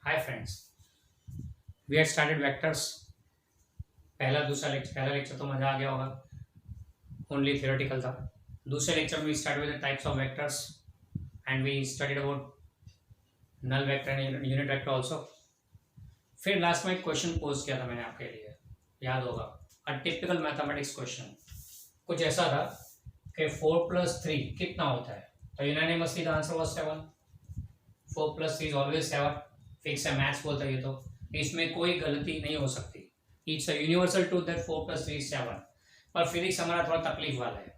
Hi friends, we had started vectors. पहला lecture तो मजा आ गया होगा, ओनली थियोरेटिकल था। दूसरे लेक्चर में we start with the types of vectors and we studied about null vector and unit vector also. फिर लास्ट में एक क्वेश्चन पोज किया था मैंने आपके लिए, याद होगा, अ टिपिकल मैथमेटिक्स क्वेश्चन। कुछ ऐसा था कि 4+3 कितना होता है, तो unanimously the answer was 7। 4+3 is always 7, fix है, मैथ्स बोलता है ये तो, इसमें कोई गलती नहीं हो सकती। It's a universal truth that 4+3 is 7। पर फिजिक्स हमारा थोड़ा तकलीफ वाला है।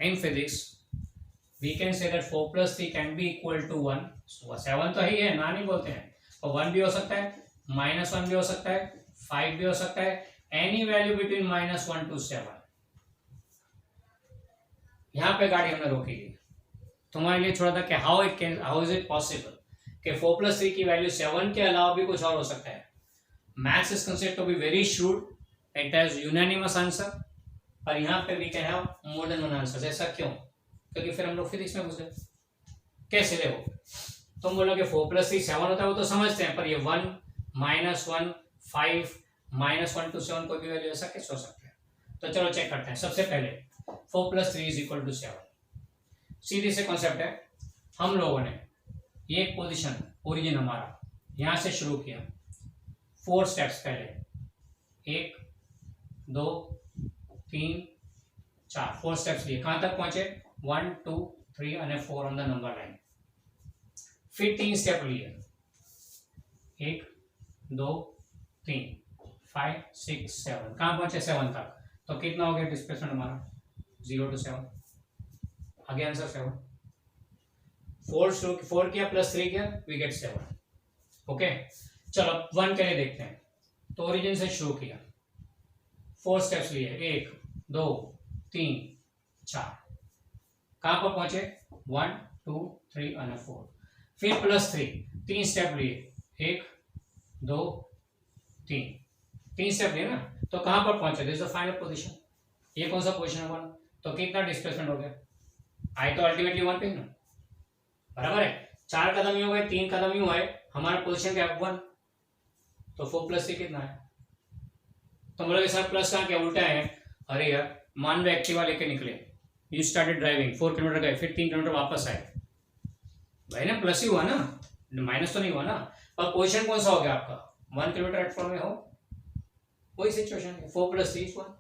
In physics we can say that 4+3 can be equal to 1। 7 तो ही है ना, नहीं बोलते हैं, और 1 भी हो सकता है, -1 भी हो सकता है, 5 भी हो सकता है, एनी वैल्यू बिटवीन -1 to 7। यहाँ पे गाड़ी हमने रोकी थी, तुम्हारे लिए छोड़ा था कि हाउ इज इट पॉसिबल कि 4+3 की वैल्यू 7 के अलावा भी कुछ और हो सकता है। Maths is considered to be very shrewd, it has unanimous answer, पर यहाँ पे we can have more than one answer. ऐसा क्यों? क्योंकि फिर हम लोग फिजिक्स में घुस गए। कैसे देखो, तुम बोलोगे 4+3 7 होता है, वो तो समझते हैं, पर ये 1, -1, 5, -1 to 7 कोई भी वैल्यू ऐसा कैसे हो सकता है? तो चलो चेक करते हैं। सबसे पहले 4+3 इज इक्वल टू 7, सीधी से कॉन्सेप्ट है। हम लोगों ने ये पोजीशन, ओरिजिन हमारा यहां से शुरू किया, 4 स्टेप्स पहले, 1 2 3 4, 4 स्टेप्स लिए, कहां तक पहुंचे? 1 2 3 અને 4 ऑन द नंबर लाइन। फिर 3 स्टेप लिए, 1 2 3 5 6 7, कहां पहुंचे? 7 तक। तो कितना हो गया डिस्प्लेसमेंट हमारा? 0 to 7। आगे आंसर 7। 4 किया प्लस 3 किया, वी गेट 7। ओके, चलो 1 के लिए देखते हैं। तो ओरिजिन से शुरू किया, 4 स्टेप्स लिए, 1 2 3 4, कहां पर पहुंचे? 1 2 3 और 4। फिर +3, 3 स्टेप लिए, 1 2 3, 3 स्टेप लिए ना, तो कहां पर पहुंचे? This is the final position. ये कौन सा पोजीशन है? 1। तो कितना डिस्प्लेसमेंट हो गया? आई तो अल्टीमेटली 1 पे ना, बराबर है। 4 कदम ही हो गए, 3 कदम ही हुआ है, हमारा पोजीशन क्या है? 1। तो 4+3 कितना है? तो बोलोगे सर प्लस का क्या उल्टा है? अरे यार, मान लो एक्टिवा लेके निकले, यू स्टार्टेड ड्राइविंग, 4 किलोमीटर गए, फिर 3 किलोमीटर वापस आए, भाई ना प्लस ही हुआ ना, माइनस तो नहीं हुआ ना। पर पोजीशन कौन सा हो गया आपका? 1 किलोमीटर प्लेटफॉर्म में हो, वही सिचुएशन है। 4+3 is 1।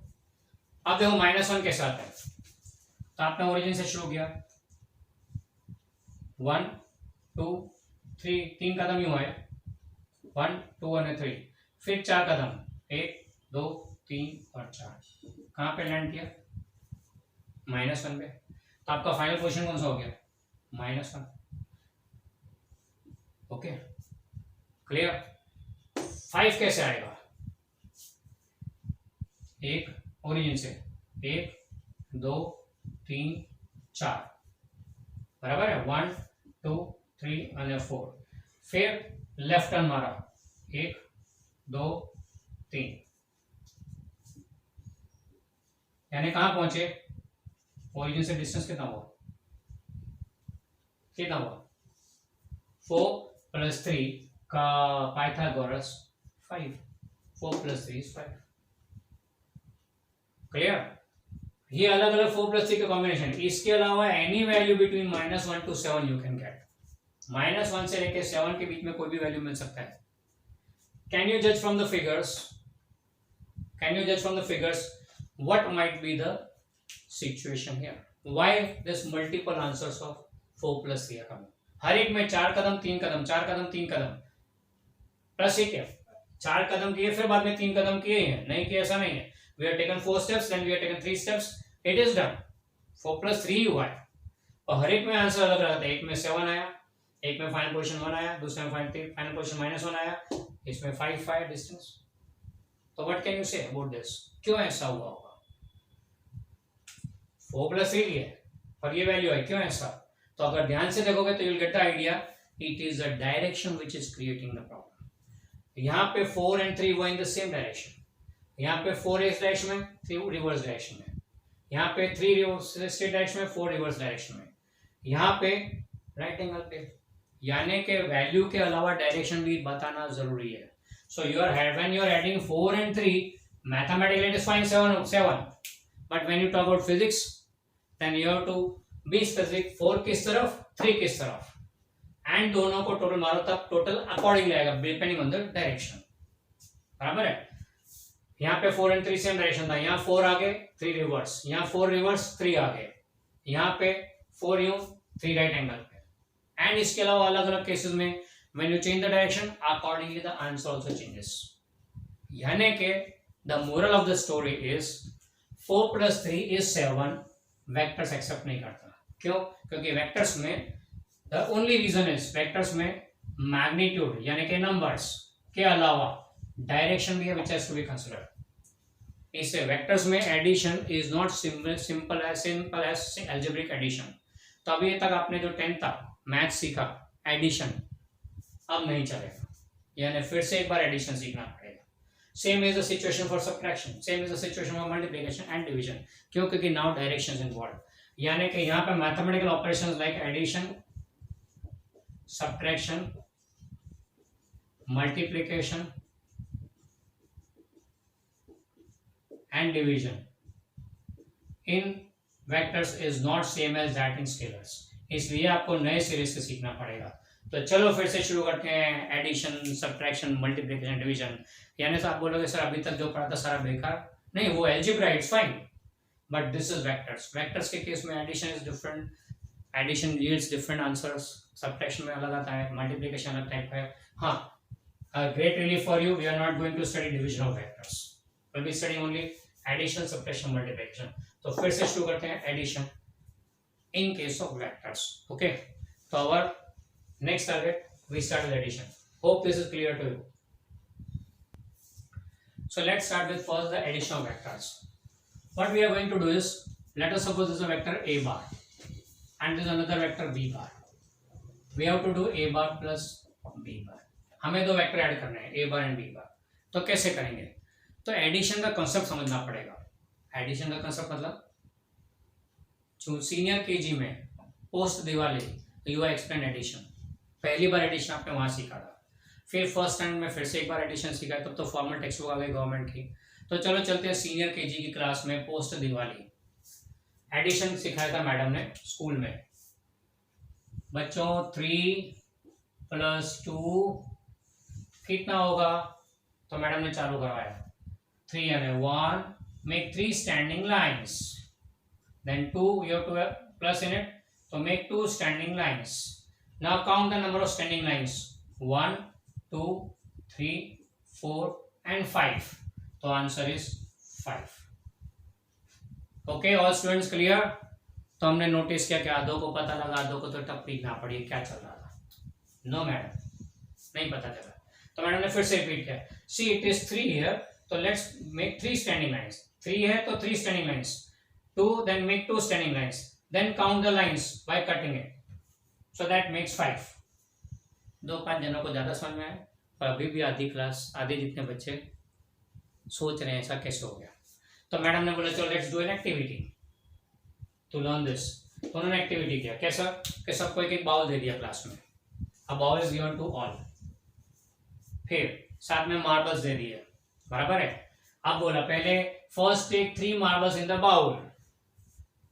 अब देखो -1 के साथ है, तो आपने ओरिजिन से शुरू किया, 1 2 3, 3 कदम ही हुआ है, 1 2 और 3। फिर 4 कदम, 1 2 3 और 4, कहां पे लैंड किया? -1 पे। तो आपका फाइनल पोजीशन कौन सा हो गया? -1। Okay, clear. 5 कैसे आएगा? 1 ओरिजिन से, 1 2 3 4, बराबर है, 1 2 3 और 4। फिर लेफ्ट टर्न मारा, 1 2 3, यानी कहां पहुंचे? ओरिजिन से डिस्टेंस कितना हुआ? कितना हुआ? 4+3 का पाइथागोरस 5। 4+3 is 5। क्लियर? ये अलग अलग 4+3 के कॉम्बिनेशन। इसके अलावा any value between -1 to 7 you can get. -1 से लेके 7 के बीच में कोई भी वैल्यू मिल सकता है। कैन यू जज from the figures? Can you जज from the figures what might be the situation here? Why this multiple answers of 4+3 are coming? हर एक में 4 कदम 3 कदम, 4 कदम 3 कदम, प्लस एक है, 4 कदम किए फिर बाद में 3 कदम किए हैं, नहीं किए ऐसा नहीं है। We have taken 4 steps, then we have taken 3 steps, it is done। 4+3 हुआ है, और हर एक में आंसर अलग रहता है। एक में 7 आया, एक में फाइनल पोजीशन 1 आया, दूसरे में फाइनल पोजीशन -1 आया, इसमें 5 5 डिस्टेंस। तो what can you say about this? क्यों ऐसा हुआ होगा? 4+3 है, पर ये वैल्यू है, क्यों ऐसा? तो अगर ध्यान से देखोगे तो you will get the idea, it is the direction which is creating the problem. यहाँ पे 4 and 3 वो इन द सेम डायरेक्शन, यहाँ पे 4 इस डायरेक्शन में, 3 रिवर्स डायरेक्शन में, यहाँ पे 3 रिवर्स स्ट्रेट डायरेक्शन में, 4 रिवर्स डायरेक्शन में, यहाँ पे राइट एंगल पे, यानी कि वैल्यू के अलावा डायरेक्शन भी बताना जरूरी है. So when you are adding 4 and 3, mathematically it is fine 7, but when you talk about physics, then you have to be specific. 4 किस तरफ, 3 किस तरफ, and दोनों को टोटल मारो तब टोटल अकॉर्डिंगली आएगा डिपेंडिंग ऑन द डायरेक्शन. बराबर है. यहाँ पे 4 and 3 सेम डायरेक्शन था, यहाँ 4 आगे 3 रिवर्स, यहाँ 4 रिवर्स 3 आगे, यहाँ पे 4 यूं 3 राइट एंगल पे. एंड इसके अलावा अलग अलग केसेस में when you change the direction, accordingly the answer also changes. यानी कि the moral of the story is 4 plus 3 is 7. Vectors accept नहीं करता. क्यों? क्योंकि वेक्टर्स में the only reason is vectors में मैग्नीट्यूड यानी कि नंबर्स के अलावा डायरेक्शन भी है which has to be considered. इससे वेक्टर्स में addition is not simple as algebraic addition. तो अभी तक आपने जो 10th तक मैथ सीखा एडिशन अब नहीं चलेगा, यानी फिर से एक बार एडिशन सीखना पड़ेगा. Same is the situation for subtraction, same is the situation for multiplication and division. क्यों? क्योंकि नाउ डायरेक्शंस इन्वॉल्व. यानी कि यहाँ पे mathematical operations like addition, subtraction, multiplication and division in vectors is not same as that in scalars. इसलिए आपको नए सिरे से सीखना पड़ेगा. तो चलो फिर से शुरू करते हैं. Addition, subtraction, multiplication, division. यानी तो आप बोलोगे सर अभी तक जो पढ़ा था सारा बेकार. नहीं, वो algebra it's fine, but this is vectors. Vectors के केस में addition is different, addition yields different answers, subtraction में अलग आता है, मल्टीप्लिकेशन अलग टाइप है. हाँ, great relief for you, we are not going to study division of vectors, will be studying only addition, subtraction, multiplication. तो फिर से शुरू करते हैं addition in case of vectors. Okay, तो our next target we start with addition. Hope this is clear to you. So let's start with first the addition of vectors. What we are going to do is, let us suppose this is a vector a bar and this is another vector b bar. We have to do a bar plus b bar. हमें दो vector add करने हैं a bar and b bar. तो कैसे करेंगे? तो addition का concept समझना पड़ेगा. एडिशन का कॉन्सेप्ट मतलब जो सीनियर केजी में post Diwali you explain addition, पहली बार एडिशन आपने वहां सीखा था. फिर फर्स्ट स्टैंडर्ड में फिर से एक बार एडिशन सीखा, तब तो फॉर्मल टेक्स्ट बुक आ गई गवर्नमेंट की. तो चलो चलते हैं सीनियर केजी की क्लास में. पोस्ट दिवाली एडिशन सिखाया था मैडम ने स्कूल में. बच्चों 3 + 2 कितना होगा? तो मैडम ने चालू करवाया 3 यानी 1, make 3 standing lines, then 2 you have to plus in it, तो make 2 standing lines. Now count the number of standing lines. 1, 2, 3, 4 and 5. So answer is 5. Okay, all students clear? तो हमने नोटिस किया कि आधों को पता लगा, आधों को तो टप पीटना पड़ी क्या चल रहा था. नो मैडम, नहीं पता चला. तो मैडम ने फिर से रिपीट किया. See it is 3 here, तो let's make 3 standing lines. 3 है तो 3 standing lines. 2, then make 2 standing lines. Then count the lines by cutting it. So that makes 5. 2-5 जनों को ज्यादा समझ में आया, पर अभी भी आधी क्लास, आधे जितने बच्चे सोच रहे हैं ऐसा कैसे हो गया. तो मैडम ने बोला चलो let's do an activity to learn this. तो उन्होंने एक्टिविटी किया. कैसा? कि सबको एक एक बाउल दे दिया क्लास में. A bowl is given to all. फिर साथ में मार्बल्स दे दिए. बराबर है. अब बोला पहले first take 3 marbles in the bowl.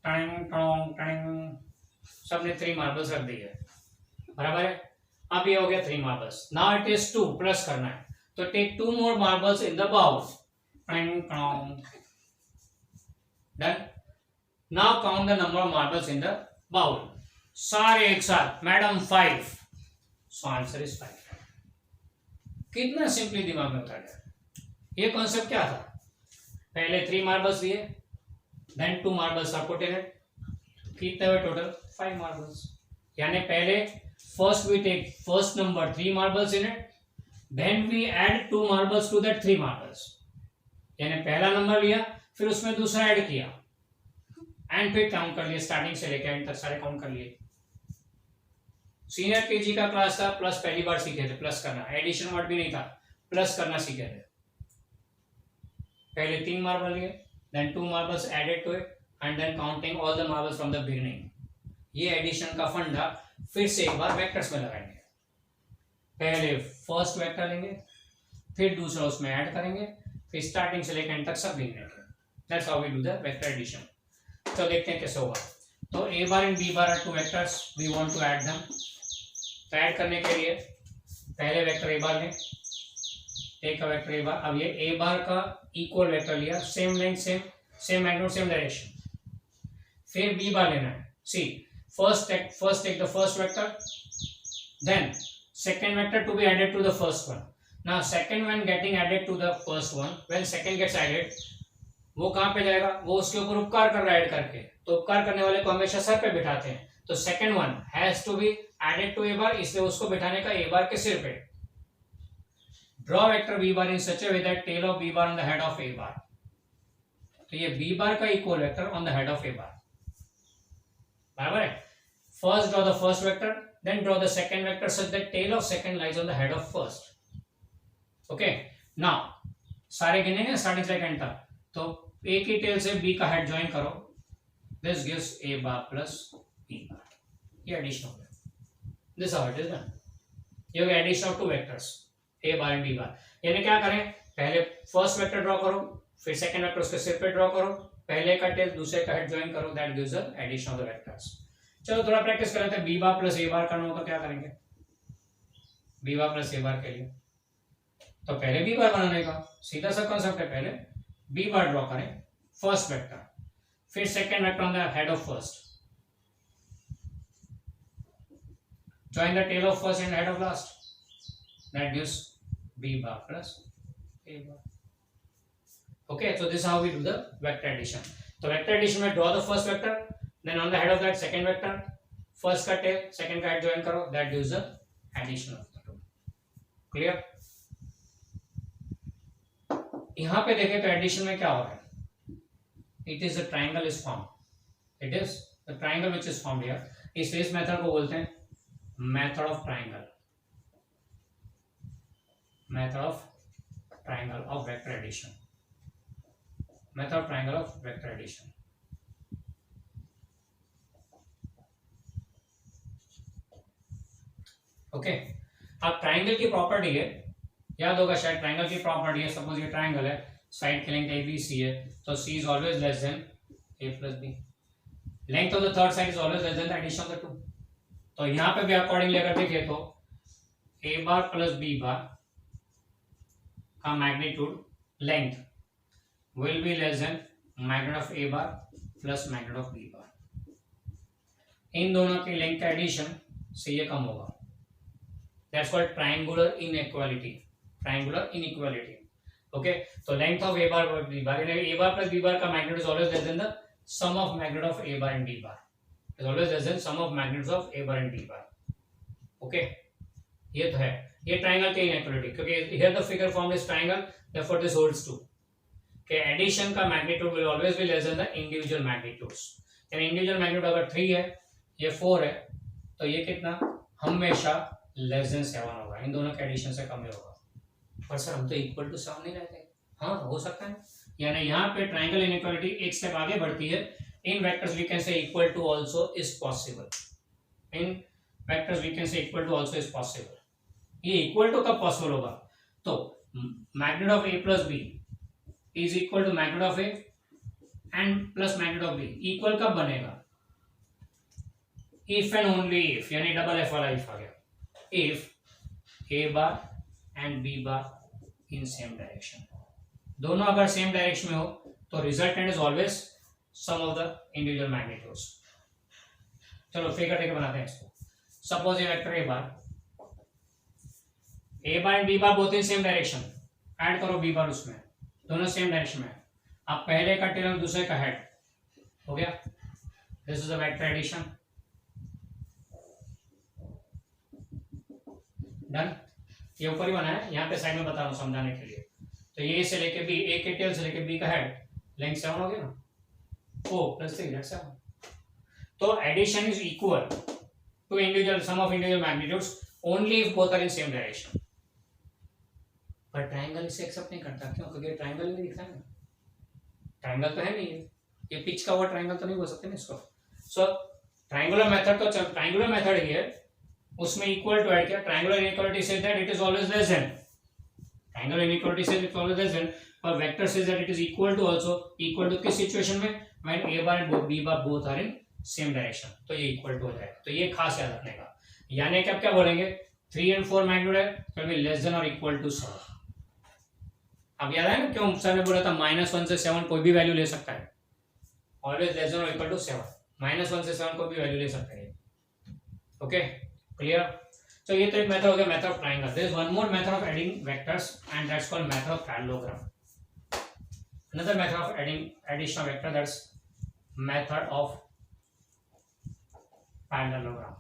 टंग टंग टंग, सबने 3 मार्बल्स रख दिए. बराबर है. अब ये हो गया 3 marbles. Now it is 2 plus करना है, तो take 2 more marbles in the bowl. Done. Now count the number of marbles in the bowl. सारे एक साथ. मैडम 5. So answer is 5. कितना सिंपली दिमाग में उतर गया. ये कॉन्सेप्ट क्या था? पहले 3 मार्बल्स दिए, then 2 marbles are put in it. कितने हुए टोटल? 5 मार्बल्स. यानी पहले first we take first number 3 marbles in it, then we add 2 marbles to that 3 marbles. यानी पहला नंबर लिया, फिर उसमें दूसरा ऐड किया, एंड फिर काउंट कर लिए. स्टार्टिंग से लेकर एंड तक सारे काउंट कर लिए. सीनियर केजी का क्लास था, प्लस पहली बार सीखे थे प्लस करना. एडिशन वर्ड भी नहीं था, प्लस करना सीखे थे. पहले 3 मार्बल लिए, then 2 marbles added to it, and then counting all the marbles from the beginning. ये एडिशन का फंडा फिर से एक बार वेक्टर्स में लगाएंगे. पहले फर्स्ट वेक्टर लेंगे, फिर दूसरा उसमें ऐड करेंगे, फिर स्टार्टिंग से लेकर एंड तक सब लिख देंगे। That's how we do the vector addition. तो देखते हैं कैसे होगा। तो A bar and B bar are two vectors, we want to add them. तो ऐड करने के लिए पहले वेक्टर ए बार लें, ए का वेक्टर ए बार। अब ये ए बार का इक्वल वेक्टर लिया, same length, same magnitude, same direction. फिर बी बार लेना है। सी first take the first vector, then second vector to be added to the first one. Now second one getting added to the first one, when second gets added, वो कहाँ पे जाएगा? वो उसके ऊपर उपकार कर रहा है ऐड करके, तो उपकार करने वाले को हमेशा सर पे बिठाते हैं, तो second one has to be added to A bar, इसलिए उसको बिठाने का ए बार के सिर पे। Draw vector B bar in such a way that tail of B bar on the head of A bar. तो ये बी बार का equal vector on the head of A bar, बराबर है। First draw the first vector, then draw the second vector such that tail of second lies on the head of first. Okay, now सारे गिनेंगे starting से and तक। तो ए की tell से B का head join करो, this gives A bar plus B bar. ये addition हो गया, this how it is done. ये हो गया addition of two vectors A bar and B bar. यानी क्या करें, पहले फर्स्ट वेक्टर ड्रॉ करो, फिर सेकंड वेक्टर उसके सिर पे ड्रॉ करो, पहले का टेल दूसरे का हेड ज्वाइन करो, that gives the addition of the vectors. चलो थोड़ा प्रैक्टिस कर लेते हैं। बी बार प्लस ए बार करना हो तो क्या करेंगे? बी बार प्लस ए बार के लिए तो पहले बी बार बनाने का सीधा सा कॉन्सेप्ट है, पहले बी बार ड्रॉ करें फर्स्ट वेक्टर, फिर second vector on the head of first, join the tail of first and head of last, that gives b bar plus a bar. Okay, so this is how we do the vector addition. So vector addition में draw the first vector, then on the head of that second vector, first का tail second का head join करो, that gives the addition of the two. Clear? यहाँ पे देखें तो addition में क्या हो रहा है? It is a triangle is formed. It is the triangle which is formed here. इस मेथड को बोलते हैं method of triangle, method of triangle of vector addition, method of triangle of vector addition. Okay, अब triangle की property है, याद होगा शायद, ट्राइंगल की प्रॉपर्टी है, सपोज ये ट्राइंगल है, साइड की लेंथ ABC है, तो C is always less than A plus B, length of the third side is always less than the addition of the two. तो यहां पे भी अकॉर्डिंग लेकर देखें तो A bar plus B bar का magnitude length will be less than magnitude of A bar plus magnitude of B bar. इन दोनों की लेंथ का एडिशन से ये कम होगा, that's called triangular inequality, triangular inequality. Okay, तो length of A bar plus B bar, A bar plus B bar का magnitude is always less than the sum of magnitude of A bar and B bar, is always less than sum of magnitudes of a bar and b bar. Okay, ये तो है, ये triangle की inequality, क्योंकि here the figure formed is triangle, therefore this holds true कि addition का magnitude will always be less than the individual magnitudes. यानी individual magnitude अगर 3 है, ये 4 है, तो ये कितना हमेशा less than 7 होगा, इन दोनों के एडिशन से कम ही होगा। पर सर हम तो इक्वल टू 7 नहीं रहते। हाँ, हो सकता है, यानी यहाँ पे ट्राइंगल इनइक्वालिटी एक स्टेप आगे बढ़ती है। In vectors we can say equal to also is possible. In vectors we can say equal to also is possible. ये equal to कब possible होगा? तो magnitude of a plus b is equal to magnitude of a and plus magnitude of b. Equal कब बनेगा? If and only if, यानी double f वाला if आ गया। If a bar and b bar in same direction. दोनों अगर same direction में हो तो resultant is always sum of the individual magnitudes. चलो फिगर देके बनाते हैं इसको। सपोज ये vector A bar and B bar both in same direction, add करो बी बार उसमें, दोनों सेम डायरेक्शन में। अब पहले का टेल और दूसरे का हेड हो गया, this is a vector addition, done. ये ऊपर ही बना है, यहाँ पे साइड में बता रहा हूँ समझाने के लिए। तो ये से लेके बी, ए के टेल से लेके बी का हेड, लेंथ 7 हो गया ना, 4 plus 3 that's 7. तो addition is equal to individual sum of individual magnitudes only if both are in same direction. पर ट्राइंगल इसे एक्सेप्ट नहीं करता, क्यों? क्योंकि ट्राइंगल नहीं दिखता है ना, ट्राइंगल तो है नहीं, ये पिच का हुआ ट्राइंगल तो नहीं बोल सकते ना इसको। सो ट्राइंगुलर मेथड तो चल, ट्राइंगुलर मेथड हियर उसमें इक्वल टू ऐड किया. Triangular inequality says that it is always less than. Triangular inequality says it always less than, पर vector says that it is equal to also. Equal to किस situation में? When a bar and b bar both are in same direction. तो ये equal to हो जाएगा. तो ये खास याद रखने का. यानी कि आप क्या बोलेंगे, 3 and 4 मैग्नीट्यूड है तो भी लेस देन और इक्वल टू 7. अब याद है ना क्यों सर ने बोला था -1 से 7 कोई भी वैल्यू ले सकता है. ऑलवेज लेस देन और इक्वल टू 7. -1 से 7 कोई भी वैल्यू ले सकता है. Okay clear. तो ये तो एक मेथड हो गया, method of triangle. There is one more method of adding vectors and that's called method of parallelogram. another method of adding addition of vector, that's method of parallelogram.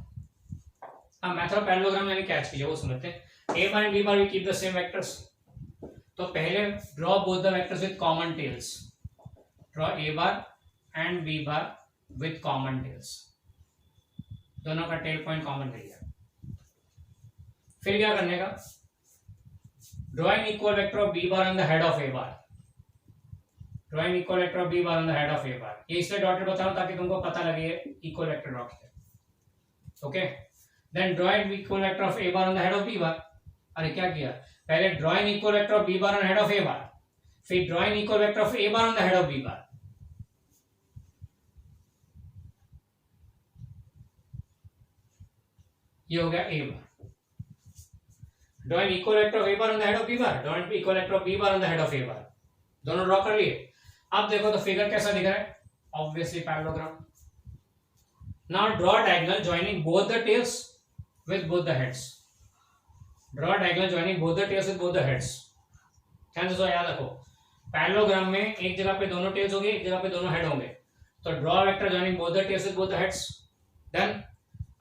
अब method of parallelogram यानी क्या चीज है वो समझते हैं. a bar and b bar we keep the same vectors. तो पहले draw both the vectors with common tails. Draw a bar and b bar with common tails. दोनों का टेल पॉइंट कॉमन ले लिया. फिर क्या करने का, drawing equal vector of b bar on the head of a bar. Drawing equal vector of b bar on the head of a bar. ये इसलिए डॉटेड बता रहा हूं ताकि तुमको पता लगे इक्वल वेक्टर ड्रॉ किया. Okay. Then drawing equal vector of a bar on the head of b bar. अरे क्या किया, पहले drawing equal vector of b bar on head of a bar, फिर drawing equal vector of a bar on the head of b bar. ये हो गया a bar. Drawing equal vector of a bar on the head of b bar, drawing equal vector of b bar on the head of a बार. दोनों draw कर लिए. अब देखो तो figure कैसा दिख रहा है, obviously parallelogram. Now draw diagonal joining both the tails with both the heads. Draw diagonal joining both the tails with both the heads. ध्यान से याद रखो, पैरेललोग्राम में एक जगह पे दोनों टेल्स होंगे, एक जगह पे दोनों हेड होंगे. तो draw vector joining both the tails with both the heads. Then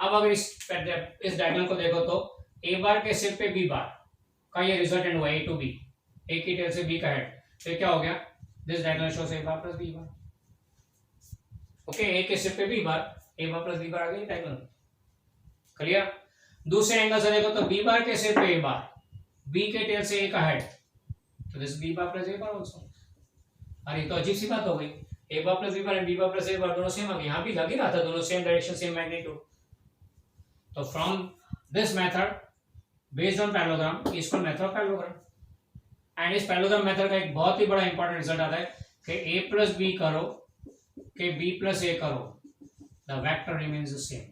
अब अगर इस डायगोनल को देखो तो a बार के सिर पे b बार का ये रिजल्टेंट हुआ a टू b. a की टेल से b का हेड. तो क्या हो गया, this diagonal shows a bar plus b bar. Okay. a के सिर पे b bar, a bar plus b बार आ गई डायगोनल. क्लियर. दूसरे एंगल से देखो तो b बार के सिर पे a बार, b के टेल से a का हेड. तो this b bar plus a bar also. अरे तो अजीब सी बात हो गई, a bar plus b bar and b bar plus a बार दोनों सेम आ गए. यहां भी लग ही रहा था दोनों सेम डायरेक्शन सेम मैग्नीट्यूड. तो from this method based on parallelogram is called method of parallelogram. And इस पैरेललोग्राम मेथड का एक बहुत ही बड़ा इंपॉर्टेंट रिजल्ट आता है कि a प्लस b करो कि b प्लस a करो, the vector remains the same.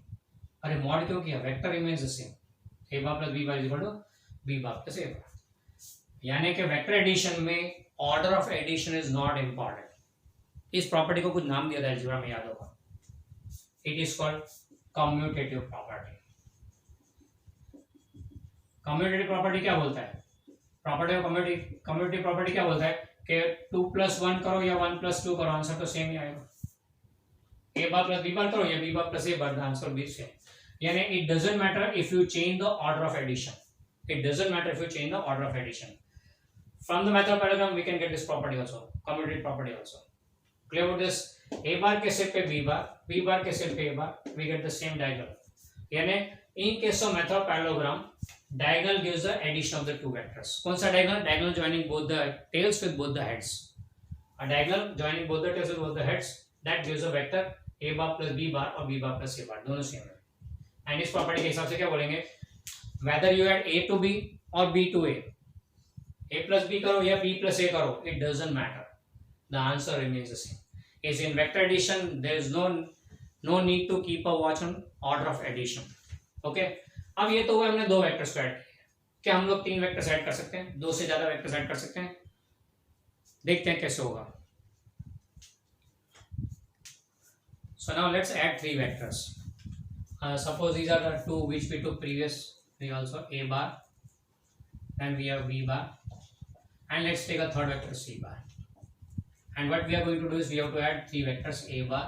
अरे मॉड क्यों किया, vector remains the same. a bar plus b bar is equal to b bar plus a bar. यानी कि वेक्टर एडिशन में order of addition is not important. इस property को कुछ नाम दिया था अलजेब्रा में, याद होगा. It is called commutative property. Commutative property क्या बोलता है, कम्यूटेटिव प्रॉपर्टी क्या बोलता है कि 2 + 1 करो या 1 + 2 करो, आंसर तो सेम ही आएगा. a bar plus b bar करो या b bar plus a bar, answer भी सेम. यानी it doesn't matter if you change the order of addition. It doesn't matter if you change the order of addition. From the method of parallelogram we can get this property also, commutative property also. Clear about this. a bar के सिर पे b bar के सिर पे a bar, we get the same diagonal. यानी in case of method of parallelogram, diagonal gives the addition of the two vectors. कौन सा diagonal? Diagonal joining both the tails with both the heads. A diagonal joining both the tails with both the heads, that gives a vector a bar plus b bar और b bar plus a bar, दोनों same है. And इस property के हिसाब से क्या बोलेंगे, whether you add a to b और b to a plus b करो या b plus a करो, it doesn't matter. The answer remains the same. Is in vector addition there is no need to keep a watch on order of addition. Okay. अब ये तो हुआ हमने दो vectors को ऐड किया. क्या हम लोग 3 वेक्टर्स ऐड कर सकते हैं, 2 से ज्यादा वेक्टर्स ऐड कर सकते हैं? देखते हैं कैसे होगा. So now let's add 3 vectors. Suppose these are the 2 which we took previously also, a bar, then we have b bar, and let's take a third vector c bar. And what we are going to do is we have to add 3 vectors a bar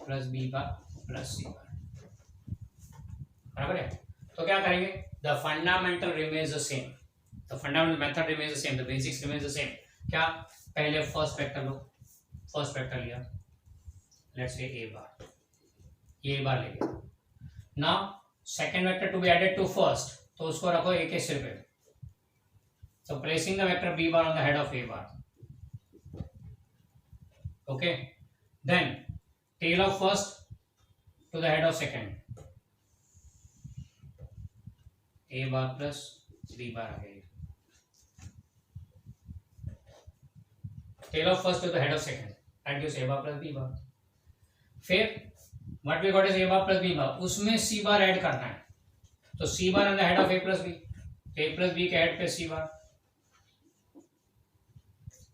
plus b bar plus c bar. बराबर है. तो क्या करेंगे, the fundamental remains the same. The fundamental method remains the same, the basics remains the same. क्या, पहले first vector लो. First vector लिया, let's say a bar, ये a बार ले लिया. Now second vector to be added to first, तो उसको रखो a के सिर पे. So placing the vector b bar on the head of a bar. Okay. Then tail of first to the head of second. A bar plus B bar आ गया, tell of first to the head of second, that gives A bar plus B bar. फिर what we got is A bar plus B bar, उसमें C bar add करना है, तो C bar in the head of A plus B के head पे C bar,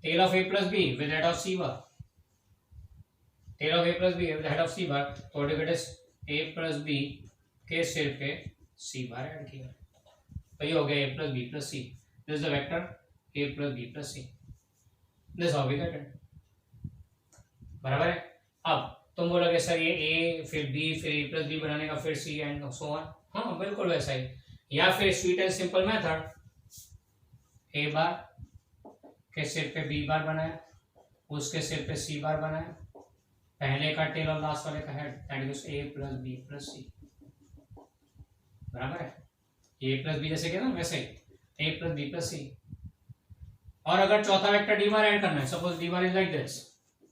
tail of A plus B with head of C bar, tail of A plus B with head of C bar, तो what we got is A plus B के सिर पे C bar add किया, तो ये हो गया A plus B plus C, this is the vector A plus B plus C, this how we get it, बराबर है। अब तुम बोलोगे सर ये ए फिर बी फिर ए प्लस बी बनाने का फिर सी एंड सो ऑन, हाँ बिल्कुल वैसा ही, या फिर sweet and simple method, A bar के सिर पे बी बार बनाया, उसके सिर पे सी बार बनाया, पहले का टेल और लास्ट वाले का head, that is A plus B plus C, बराबर है। ए प्लस बी जैसे क्या ना वैसे ही A plus B plus C. और अगर चौथा वेक्टर डी बार ऐड करना है, suppose D bar is like this,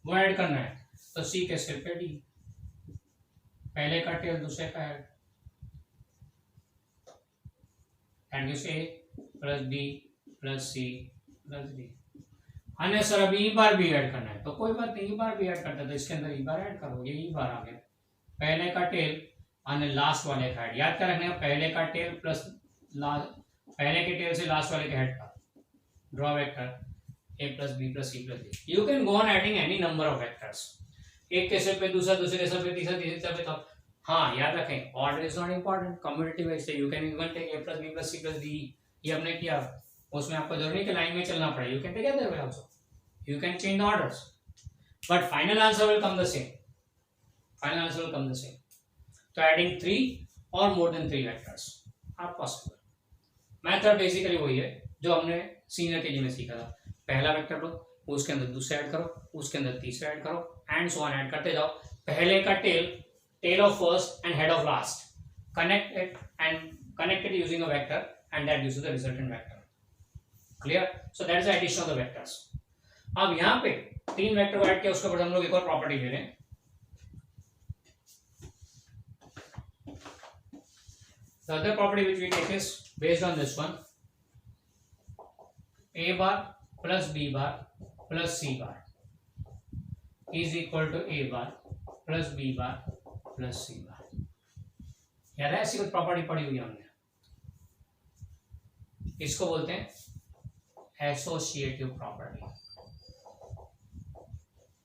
वो ऐड करना है, तो सी के सिर पे डी, पहले का टेल दूसरे का हेड, एंड यू से plus B plus C plus D. अन्य सर अभी ई बार भी ऐड करना है, तो कोई बात नहीं, ई बार भी ऐड करता है, तो इसके अंदर ई बार ऐड करो, ये ई बार आ गया, पहले का टेल अन्य लास्ट वाले का हेड, याद कर रखना, पहले का टेल प्लस पहले के टेल से लास्ट वाले के हेड का, draw vector A plus B plus C plus D. You can go on adding any number of vectors, एक के सिर पे दूसरा, दूसरे के सिर पे तीसरा, तीसरे पे, तो हाँ याद रखें order is not important, commutative है, you can even take A plus B plus C plus D, ये हमने किया, उसमें आपको जरूरी कि लाइन में चलना पड़े, you can take other way also, you can change the orders, but final answer will come the same, final answer will come the same. तो एडिंग 3 और more than 3 vectors are possible. Method basically वही है जो हमने senior KG में सीखा था, पहला वेक्टर लो, उसके अंदर दूसरा ऐड करो, उसके अंदर तीसरा ऐड करो, एंड सो ऑन ऐड करते जाओ, पहले का tail of first and head of last, connect it using a vector and that gives you the resultant vector, clear? So that is the addition of the vectors। अब यहाँ पे 3 vector को add किया, उसके बाद हम लोग एक और प्रॉपर्टी ले लें, the other property which we take is based on this one, a bar plus b bar plus c bar is equal to a bar plus b bar plus c bar। याद है ऐसी कुछ property पढ़ी हुई हमने, इसको बोलते हैं एसोसिएटिव प्रॉपर्टी।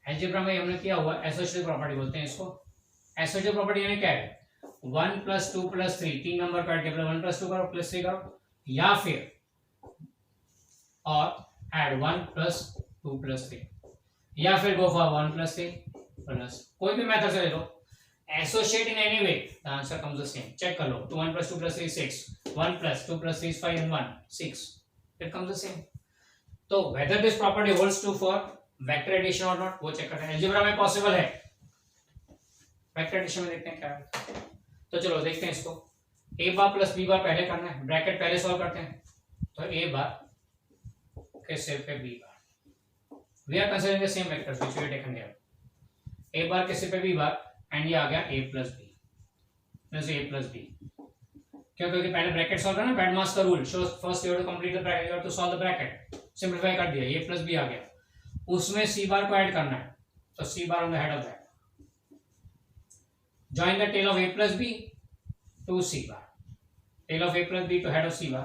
अलजेब्रा में हमने किया हुआ एसोसिएटिव प्रॉपर्टी बोलते हैं इसको। एसोसिएटिव प्रॉपर्टी यानी क्या है, 1 + 2 + 3, 3 नंबर का टेबल 1 + 2 करो + 3 करो, या फिर और ऐड 1 + 2 + 3, या फिर गो फॉर 1 + 3 प्लस कोई भी मेथड से ले लो, associate in any way, the answer comes the same. Check कर लो, 1 + 2 + 3 6, 1 + 2 + 3 is 5 and 1 6, it comes the same। तो whether this property holds true for vector addition or not वो चेक करते हैं, अलजेब्रा में पॉसिबल है, वेक्टर एडिशन में देखते हैं क्या है। तो चलो देखते हैं इसको, ए बार प्लस बी बार पहले करना है, ब्रैकेट पहले सॉल्व करते हैं, तो ए बार के सिर पे B bar, we are considering the same vectors which we have taken here, A bar के सिर पे बी बार एंड ये आ गया a + b plus a + b, क्यों? क्योंकि पहले ब्रैकेट सॉल्व करना, बैडमास का rule, so first you have to complete the bracket, you have to solve the bracket, simplify कर दिया, a + b आ गया, उसमें c बार को ऐड करना है, तो c bar on the head of that, join the tail of a plus b to c bar, tail of a plus b to head of c bar,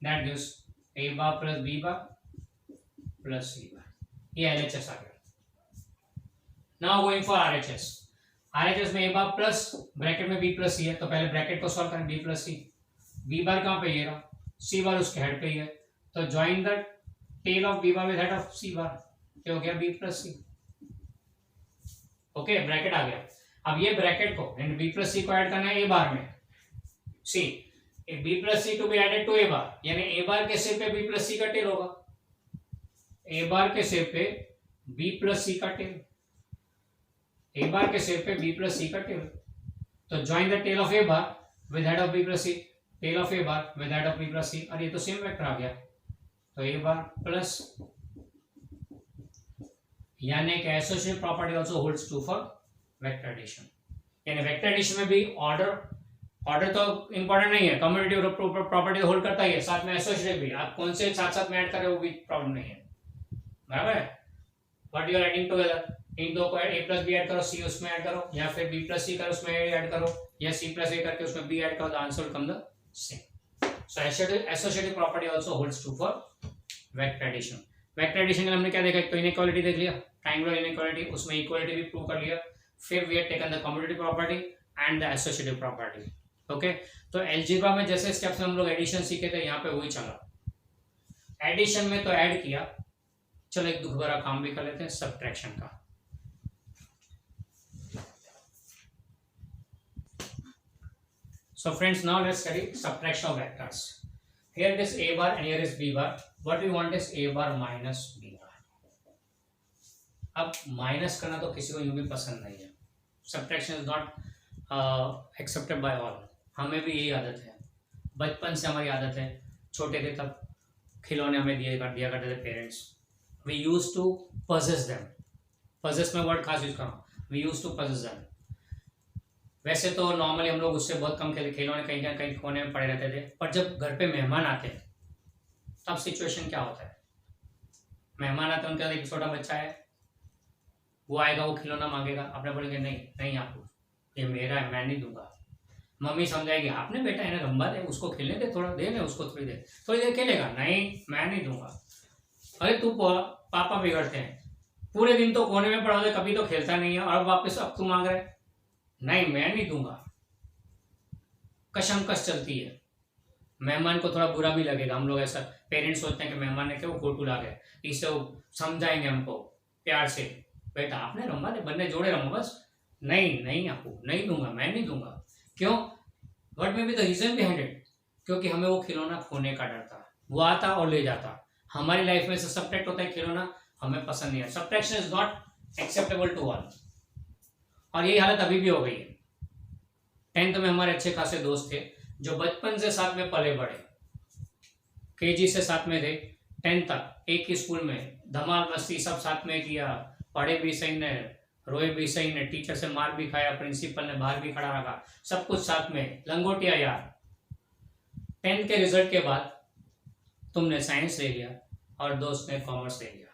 that gives a bar plus b bar plus c bar, ये LHS आ गया। now going for RHS, RHS में a bar plus bracket में b plus c है, तो पहले bracket को solve करें, b plus c, b bar कहाँ पे, ये रहा, c bar उसके हेड पे ही है, तो join the tail of b bar with head of c bar, क्या हो गया, b plus c, okay bracket आ गया। अब ये ब्रैकेट को b + c को ऐड करना है a बार में, c b + c to be added to a bar, यानी a बार के सिर पे b + c का टेल होगा, a बार के सिर पे b + c का टेल, a बार के सिर पे b + c का टेल, तो join the tail of a bar with head of b + c, tail of a bar with head of b + c, और ये तो सेम वेक्टर आ गया, तो a बार प्लस, यानी कि associative property also holds true for vector addition, यानी vector addition में भी ऑर्डर ऑर्डर तो इंपॉर्टेंट नहीं है, कम्यूटेटिव प्रॉपर्टी होल्ड करता ही है, साथ में एसोसिएटिव भी, आप कौन से साथ साथ में ऐड कर रहे हो वो भी प्रॉब्लम नहीं है, बराबर है। What you are adding together, इन दो को a प्लस बी ऐड करो, c उसमें ऐड करो, या फिर b प्लस सी कर उसमें ऐड करो, या c प्लस a करके उसमें b ऐड करो, the answer will come the same. So associative property also holds true for vector addition. Vector addition में हमने क्या देखा, तो इनइक्वालिटी देख लिया, ट्रायंगुलर इनइक्वालिटी, उसमें इक्वालिटी भी प्रूव कर लिया, फिर we have taken the commutative property and the associative property. Okay, तो अलजेब्रा में जैसे स्टेप्स में हम लोग एडिशन सीखे थे, यहाँ पे वही चला। एडिशन में तो ऐड किया, चलो एक दुख भरा काम भी कर लेते हैं, सब्ट्रैक्शन का। So friends, now let's study subtraction of vectors. Here it is a bar and here is b bar. What we want is a bar minus b bar. अब माइनस करना तो किसी को यूं भी पसंद नहीं है, subtraction is not accepted by all. हमें भी यही आदत है, बचपन से हमारी आदत है, छोटे थे तब खिलौने हमें दिया करते थे parents, we use to pages them, pages में वर्ड खास यूज करो, we use to pages them. वैसे तो नॉर्मली हम लोग उससे बहुत कम खिलौने कहीं ना कहीं कोने में पड़े रहते थे, पर जब घर पे मेहमान आते हैं तब सिचुएशन क्या होता है, मेहमान आते हैं, उनका एक छोटा बच्चा है, वो आएगा, वो खिलौना मांगेगा, आपने बोलेंगे नहीं नहीं आपको, ये मेरा है, मैं नहीं दूंगा। मम्मी समझाएगी, आपने बेटा इन्हें रंबा दे, उसको खेलने दे, थोड़ा दे, उसको थोड़ी देर खेलेगा, नहीं मैं नहीं दूंगा। अरे तू पापा बिगड़ते हैं, पूरे दिन तो कोने में पड़ा होता है, कभी तो खेलता नहीं है, और वापस अब तू मांग रहा है, नहीं मैं नहीं दूंगा। कशमकश चलती है, मेहमान को थोड़ा बुरा भी लगेगा, हम लोग ऐसा पेरेंट्स सोचते हैं कि मेहमान ने क्या वो खोटू ला गए, इससे वो समझाएंगे हमको प्यार से, बेटा आपने रंबा दे, बन्ने जोड़े रमो बस, नहीं नहीं आपको नहीं दूंगा, मैं नहीं दूंगा। क्यों, what may be the reason behind it, क्योंकि हमें वो खिलौना खोने का डर था, वो आता और ले जाता। हमारी लाइफ में से सब्ट्रैक्ट होता है खिलौना, हमें पसंद नहीं है, subtraction is not acceptable to all, और यही हालत अभी भी हो गई है। 10th में हमारे अच्छे खासे दोस्त थे जो बचपन से साथ में पले बड़े, केजी से साथ में थे, 10th तक एक ही स्कूल में, धमाल मस्ती सब साथ में किया, पढ़े भी सही ने, रोए भी सही ने, टीचर से मार भी खाया, प्रिंसिपल ने बाहर भी खड़ा रखा, सब कुछ साथ में, लंगोटिया यार। 10th के रिजल्ट के बाद तुमने साइंस ले लिया और दोस्त ने कॉमर्स ले लिया,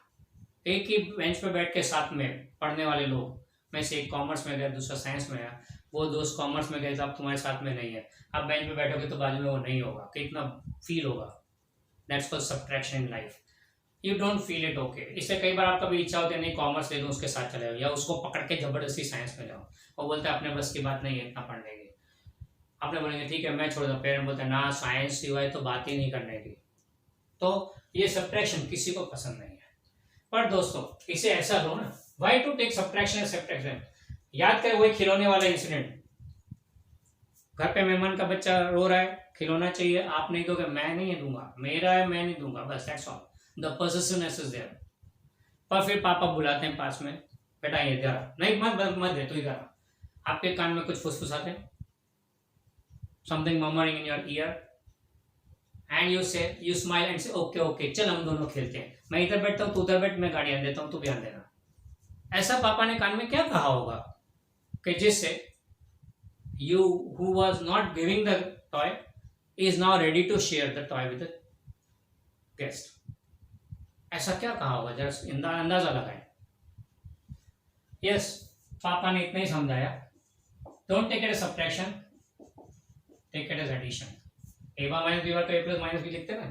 एक ही बेंच पे बैठ के साथ में पढ़ने वाले लोग में से एक कॉमर्स में गया, दूसरा साइंस में गया, वो दोस्त कॉमर्स में गए तो अब तुम्हारे साथ में नहीं है, अब बेंच पे बैठोगे तो बाजू में वो नहीं होगा, कितना फील होगा। That's called subtraction in life, you don't feel it okay. इससे कई बार आपका भी इच्छा होती है नहीं कॉमर्स ले लो, उसके साथ चले जाओ, या उसको पकड़ के जबरदस्ती साइंस में जाओ, और बोलते हैं अपने बस की बात नहीं है इतना पढ़ने की, आपने बोलेंगे ठीक है मैं छोड़ दो, पेरेंट बोलते हैं ना साइंस सिवाय तो बात ही नहीं करने की। तो ये सब्ट्रैक्शन किसी को पसंद नहीं है, पर दोस्तों इसे ऐसा लो ना, why to take subtraction subtraction. याद करें वही खिलौने वाला इंसिडेंट, घर पे मेहमान का बच्चा रो रहा है, खिलौना चाहिए, आप नहीं दोगे, मैं नहीं दूंगा, मेरा है मैं नहीं दूंगा, बस that's all, the possessiveness is there. पर फिर पापा बुलाते हैं पास में, बेटा ये इधर, नहीं मत दे, तू इधर, आपके कान में कुछ फुसफुसाते हैं, something murmuring in your year, and you smile and से ओके ओके चल हम दोनों खेलते हैं, मैं इधर बैठता हूँ तू उधर बैठ, मैं गाड़ी आन देता हूँ तू भी आन देना। ऐसा पापा ने कान में क्या कहा होगा कि जिससे you who was not giving the toy is now ready to share the toy with the guest। ऐसा क्या कहा होगा, जरा अंदाजा लगाएं। यस, पापा ने इतना ही समझाया, don't take it as subtraction, take it as addition. A bar minus B bar का ए प्लस माइनस बी लिखते ना,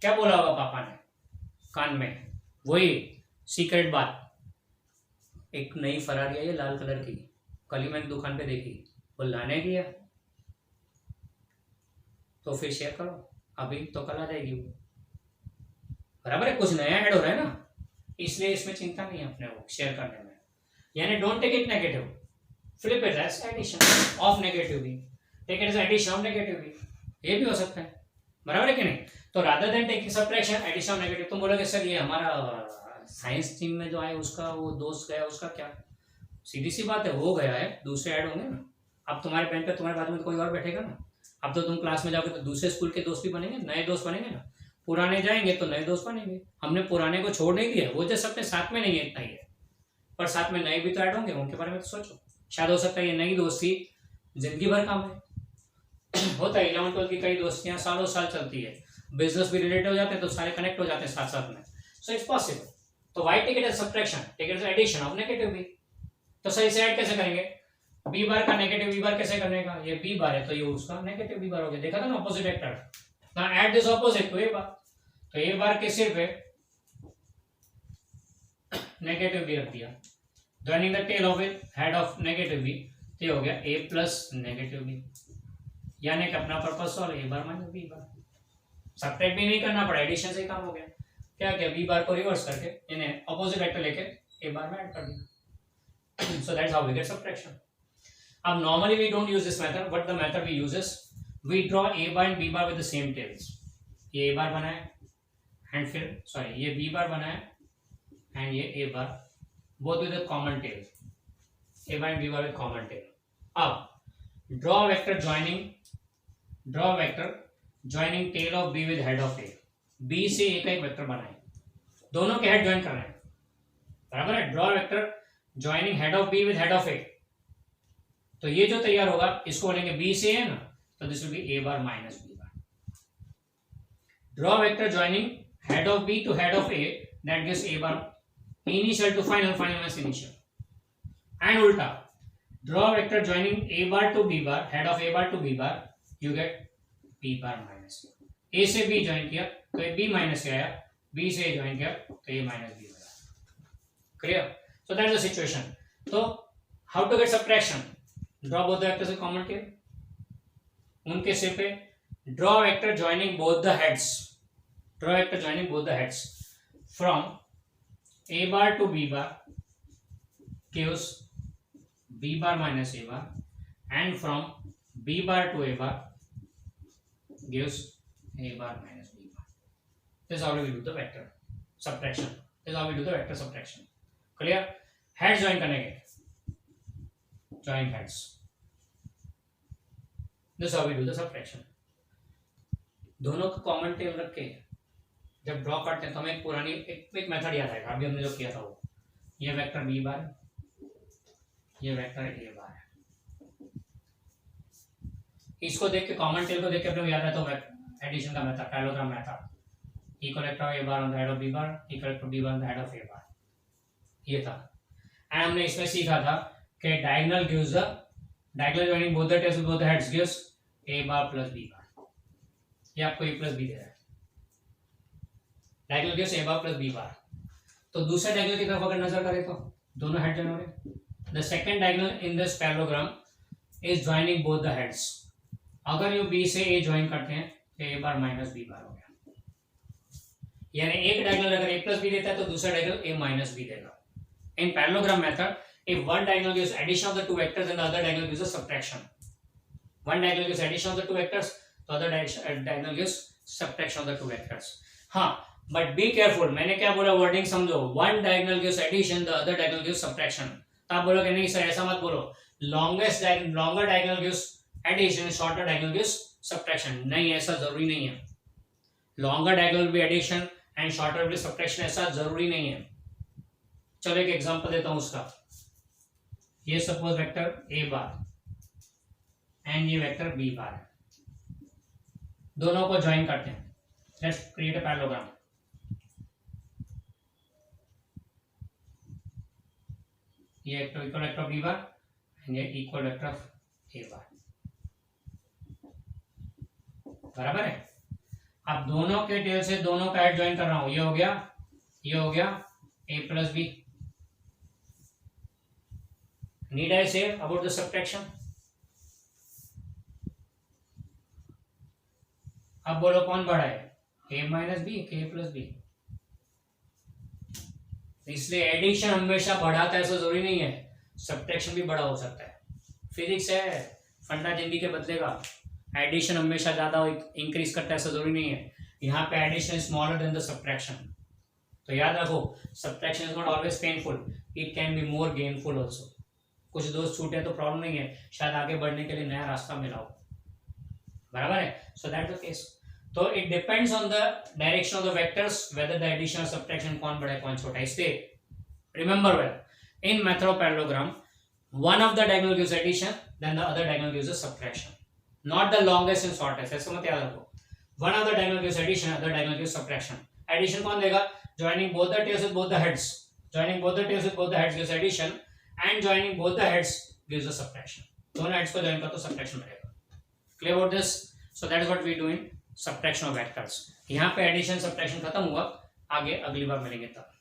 क्या बोला होगा पापा ने कान में, वही सीक्रेट बात। एक नई फरारी आई है लाल कलर की, कल ही मैंने दुकान पे देखी, वो लाने गया तो फिर शेयर करो, अभी तो कल आ जाएगी वो, बराबर है, कुछ नया ऐड हो रहा है ना, इसलिए इसमें चिंता नहीं है अपने वो शेयर करने में। यानी don't take it negative, flip it as addition of negative भी, take it as addition of negative भी, ये भी हो सकता है, बराबर है कि नहीं। तो rather than taking subtraction addition of negative, तुम बोलोगे सर ये हमारा साइंस टीम में जो आए उसका वो दोस्त गया, उसका क्या, सीधी सी बात है, वो गया है, दूसरे ऐड होंगे ना। अब तुम्हारे बेंच पे तुम्हारे बाजू में कोई और बैठेगा ना, अब तो तुम क्लास में जाओगे तो दूसरे स्कूल के दोस्त भी बनेंगे, नए दोस्त बनेंगे ना, पुराने जाएंगे तो नए दोस्त बनेंगे। हमने पुराने को छोड़ नहीं दिया, वो जैसे अपने साथ में नहीं है इतना ही है, पर साथ में नए भी तो ऐड होंगे, उनके बारे में तो सोचो, शायद हो सकता है ये नई दोस्ती जिंदगी भर काम है। होता है 11 12 की कई दोस्तियां सालों साल चलती है, बिजनेस भी रिलेटेड हो जाते हैं तो सारे कनेक्ट हो जाते हैं साथ साथ में, सो इट्स पॉसिबल। तो why take it as subtraction, take it as addition of negative B. तो सही से ऐड कैसे करेंगे, बी बार का नेगेटिव बी बार कैसे करने का, ये बी बार है तो ये उसका नेगेटिव बी बार हो गया, देखा था ना opposite vector. Now add this opposite to A bar, तो ए बार के सिर पे नेगेटिव बी रख दिया, joining the tail of it head of negative B, तो हो गया ए प्लस नेगेटिव बी, यानी कि अपना पर्पस सॉल्व, ए बार माइनस बी बार। सब्ट्रैक्ट भी नहीं करना पड़ा, एडिशन से ही काम हो गया। क्या किया, बी बार को रिवर्स करके इन्हें ऑपोजिट वेक्टर लेके ए बार में ऐड कर दिया। So that's how we get subtraction. अब normally we don't use this method, but the method we use is we draw A bar and B bar with the same tails. ये A बार बनाए and फिर sorry ये B बार बनाए and ये A bar, both with the common tail, A bar and B bar with common tail. अब draw vector joining tail of B with head of A, B से A का एक vector बनाए, दोनों के हेड ज्वाइन कर रहे हैं, बराबर है। Draw vector joining head of B with head of A, तो ये जो तैयार होगा इसको बोलेंगे बी से है ना, तो this will be A bar minus B bar. Draw vector joining head of B to head of A, that gives A bar initial to final, final minus initial. And उल्टा, draw vector joining A bar to B bar, head of A bar to B bar, you get B bar minus. A से B join किया तो A B minus से आया, B से ए join किया तो A minus B आया। Clear? So that is the situation. तो how to get subtraction, draw both the vectors with common tail, उनके सिर पे draw vector joining both the heads, draw vector joining both the heads from A bar to B bar gives b bar minus a bar, and from b bar to a bar gives a bar minus b bar. This is how we do the vector subtraction. This is how we do the vector subtraction. Clear? Heads join करेंगे, join heads. This is how we do the subtraction. दोनों को common tell रख के जब draw करते हैं तो हमें पुरानी एक मेथड याद आएगा, अभी हमने जो किया था वो, ये वेक्टर बी बार, ये वेक्टर ए बार है। इसको देख के कॉमन टेल को देख के अपने को याद है तो एडिशन का method, parallelogram method, equal vector A bar on the head of B bar, equal vector B bar on the head of A bar, ये था। एंड हमने इसमें सीखा था कि diagonal gives the diagonal joining both the tails with both the heads gives A bar plus B bar. ये आपको A plus B दे रहा है, diagonal gives A bar plus B bar. तो दूसरे डायगोनल की तरफ अगर नजर करें तो दोनों हेड ज्वाइन हो रहे। The second diagonal in this parallelogram is joining both the heads. अगर ये B से A ज्वाइन करते हैं तो A बार माइनस B बार हो गया, यानी एक डायगोनल अगर A प्लस B देता है तो दूसरा डायगोनल A माइनस B देगा। In parallelogram method, if one diagonal gives addition of the two vectors and the other diagonal gives a subtraction. One diagonal gives addition of the two vectors, the other diagonal gives subtraction of the two vectors. हाँ, but be careful, मैंने क्या बोला, wording समझो। One diagonal gives addition, the other diagonal gives subtraction. आप बोलोगे नहीं sir ऐसा मत बोलो, longer diagonal gives addition, shorter diagonal gives subtraction. नहीं, ऐसा जरूरी नहीं है। लॉन्गर डायगोनल भी एडिशन एंड शॉर्टर भी सब्ट्रैक्शन, ऐसा जरूरी नहीं है। चलो एक एग्जांपल देता हूं उसका। ये suppose vector A bar and ये वेक्टर बी बार है, दोनों को ज्वाइन करते हैं। Let's create a parallelogram. ये equal vector of B bar and ये equal vector of A bar, बराबर है। अब दोनों के टेल से दोनों का हेड ज्वाइन कर रहा हूं, ये हो गया A plus B. Need I say about the subtraction? अब बोलो कौन बड़ा है, ए माइनस बी के ए प्लस बी? इसलिए एडिशन हमेशा बढ़ाता है, ऐसा जरूरी नहीं है, सब्ट्रैक्शन भी बड़ा हो सकता है। फिजिक्स है, फंडा जिंदगी के बदलेगा। एडिशन हमेशा ज्यादा इंक्रीज करता है, ऐसा जरूरी नहीं है। यहाँ पे addition is smaller than the subtraction, तो याद रखो subtraction is not always painful, it can be more gainful also. कुछ दोस्त छूटे तो प्रॉब्लम नहीं है, शायद आगे बढ़ने के लिए नया रास्ता मिला हो, बराबर है। So that the case. तो it depends on the direction of the vectors whether the addition और सब्ट्रैक्शन कौन बड़ा है कौन छोटा है। इसलिए remember well, in method of parallelogram, one of the diagonal gives addition, then the other diagonal gives a subtraction. Not the longest and shortest, ऐसा मत याद रखो। One of the diagonal gives addition, other diagonal gives subtraction. Addition कौन देगा? Joining both the tails with both the heads, joining both the tails with both the heads gives addition and joining both the heads gives the subtraction. दोनों heads को join कर तो subtraction मिलेगा। Clear about this? So that is what we do in subtraction of vectors. यहाँ पे addition subtraction खत्म हुआ, आगे अगली बार मिलेंगे तब।